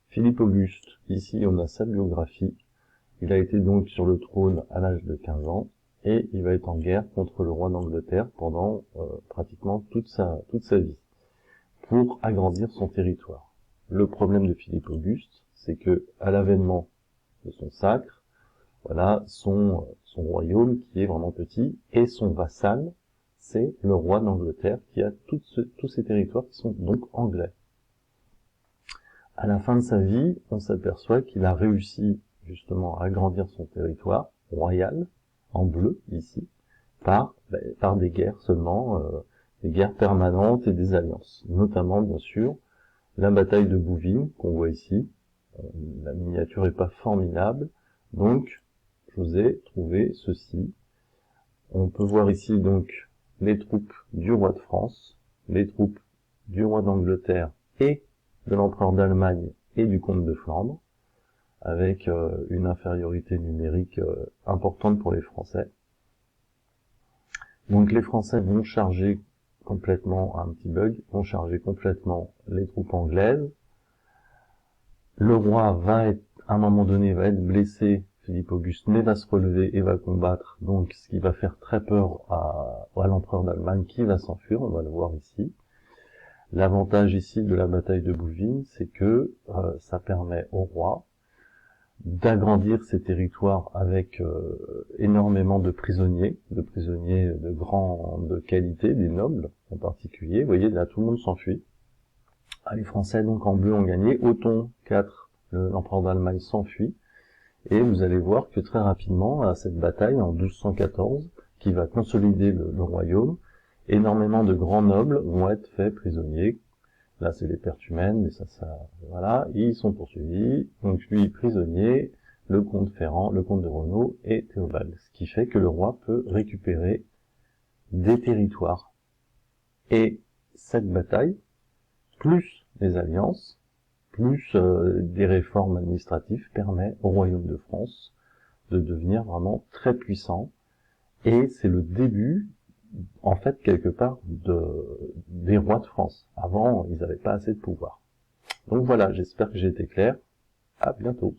Philippe Auguste, ici on a sa biographie. Il a été donc sur le trône à l'âge de 15 ans et il va être en guerre contre le roi d'Angleterre pendant pratiquement toute sa vie pour agrandir son territoire. Le problème de Philippe Auguste, c'est que à l'avènement de son sacre, voilà, son royaume qui est vraiment petit et son vassal, c'est le roi d'Angleterre qui a tous ces territoires qui sont donc anglais. À la fin de sa vie, on s'aperçoit qu'il a réussi justement à agrandir son territoire royal, en bleu ici, par des guerres seulement, des guerres permanentes et des alliances. Notamment, bien sûr, la bataille de Bouvines, qu'on voit ici. La miniature est pas formidable, donc je vous ai trouvé ceci. On peut voir ici donc les troupes du roi de France, les troupes du roi d'Angleterre et de l'empereur d'Allemagne et du comte de Flandre, avec une infériorité numérique importante pour les Français. Donc les Français vont charger complètement, un petit bug, vont charger complètement les troupes anglaises. Le roi va être, à un moment donné, va être blessé, Philippe Auguste, mais va se relever et va combattre, donc ce qui va faire très peur à l'empereur d'Allemagne qui va s'enfuir, on va le voir ici. L'avantage ici de la bataille de Bouvines, c'est que ça permet au roi d'agrandir ses territoires avec énormément de prisonniers de grande qualité, des nobles en particulier. Vous voyez, là tout le monde s'enfuit. Les Français donc en bleu ont gagné. Othon IV, l'empereur d'Allemagne, s'enfuit. Et vous allez voir que très rapidement, à cette bataille en 1214, qui va consolider le royaume, énormément de grands nobles vont être faits prisonniers. Là, c'est les Pertumènes, mais ça, voilà, ils sont poursuivis. Donc, lui, prisonnier, le comte Ferrand, le comte de Renaud et Théobald. Ce qui fait que le roi peut récupérer des territoires. Et cette bataille, plus les alliances, plus des réformes administratives, permet au royaume de France de devenir vraiment très puissant. Et c'est le début, en fait, quelque part, des rois de France. Avant, ils n'avaient pas assez de pouvoir. Donc voilà, j'espère que j'ai été clair. À bientôt.